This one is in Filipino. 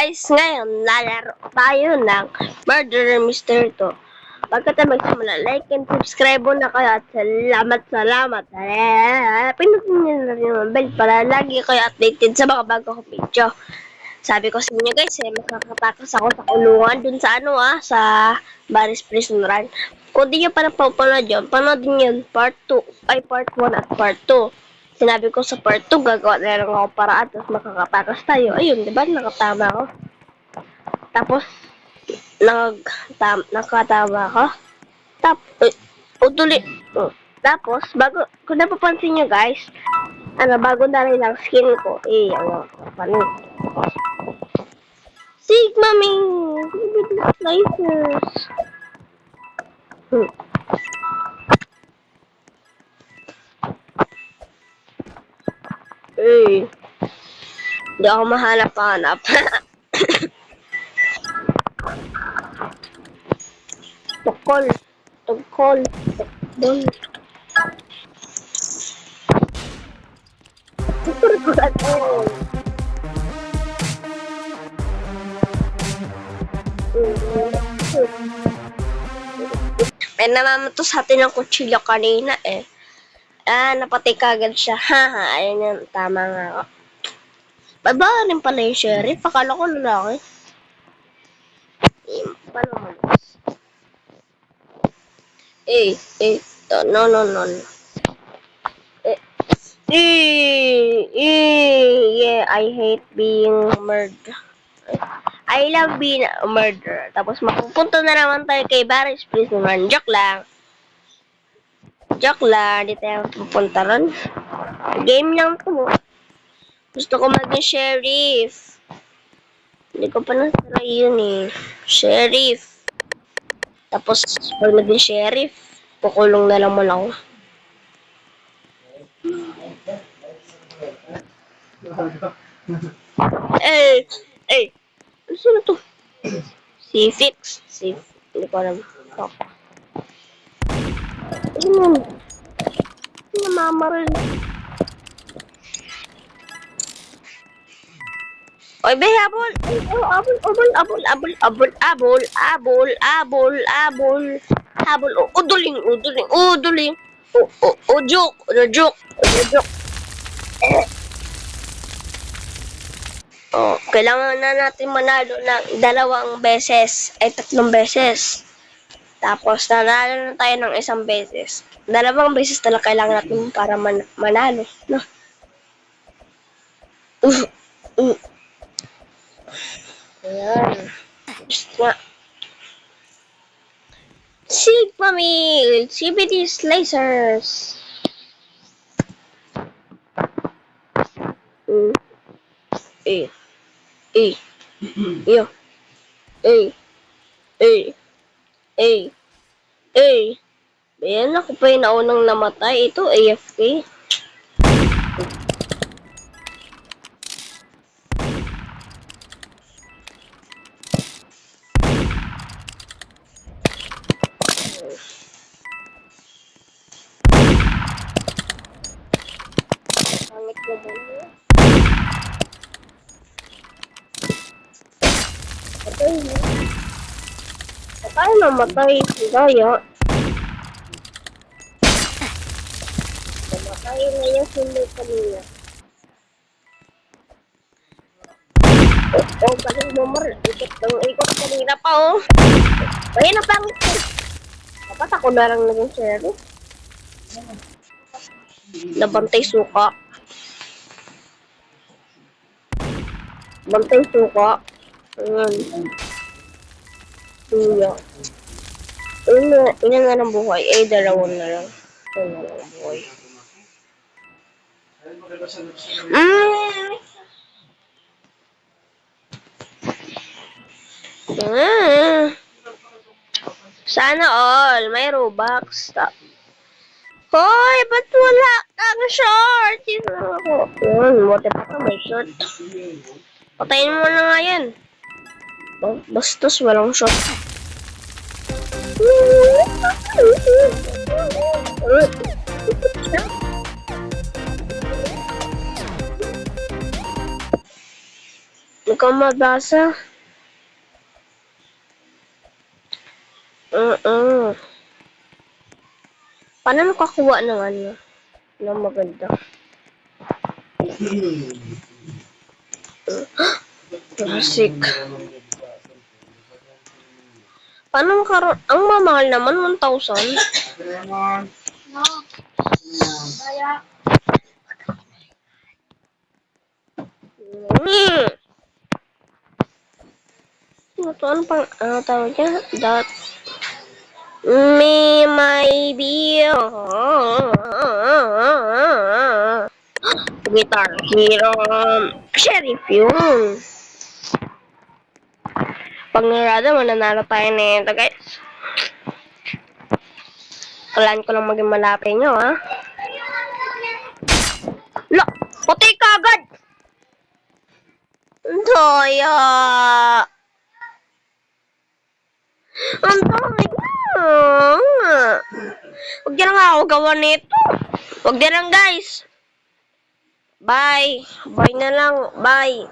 guys, ngayon lalaro tayo ng Murder Mystery 2. Pagkatapos magsimula, like and subscribe na kayo at salamat. Pinutin nyo na rin yung bell para lagi kayo updated sa mga bago kong video. Sabi ko sa inyo guys, makakatakas ako sa kulungan dun sa sa Baris Prison Run. Kung di nyo pa napapanood yun, panoodin yun part 2, part 1 at part 2. Sinabi ko sa part 2, gagawa na lang ako paraan, tapos makakatakas tayo. Ayun, diba? Nakatama ako. Tapos, nakatama ako. Tapos, bago, kung napapansin nyo guys, bago na rin ang skin ko. Sigma Ming! With the slicers. Hindi ako mahanap-hanap. Tukol. May namamato sa atin ng kutsilyo kanina eh. Napatay kagad siya. Haha, ayun yun. Tama nga ako. Baba rin pala yung sheriff. Akala ko lalaki. Paano mo? No. Yeah, I hate being murdered. I love being a murderer. Tapos mapupunta na naman tayo kay Baris Prison Run. Joke lang. Di tayo pupunta ron. Game lang to. Gusto ko maging sheriff. Hindi ko pa nasara yun eh. Sheriff. Tapos, pag naging sheriff, pukulong na lang mo lang. Sino to? Si Fix. Hindi ko alam. Ano namamaril? Oy, be, habol! Habol! Uduling! Joke! Kailangan na natin manalo ng 2 beses, 3 beses. Tapos, nanalo na tayo ng 1 beses. 2 beses talaga kailangan natin para manalo, no? Ayan. Sigma Meal! CBD Slicers! Ayan, ako pa yung naunang namatay. Ito, AFK. Pangit ko muna. Patay namatay si Daya. Namatay na yung sunod kanina. Galing mo mar. Ikot kanina pa Ayun na pangit ko. Dapat ako na lang naging sheriff. Nabantay suka. Ayan. Ilan na ng buhay? 2 na lang. Ilan na lang buhay. Sana all. May Robux. Hoy, ba't wala kang short? Buti pa ka may short. Patayin mo na nga yan. Bastos, walang short. ka mabasa. Paano nakakuha ng ano? Ng maganda. Classic. Paano makaroon? Ang mamahal naman, 1,000. Ano pang, tawag niya? Me, my bill. Guitar Hero. Sheriff yun. Pag narada, mananalo tayo nito, guys. Kalaan ko lang maging malapit nyo, ha? La! Puti ka agad! Daya! Ang daya! Huwag niya lang ako gawa nito. Huwag niya lang, guys. Bye. Bye na lang. Bye.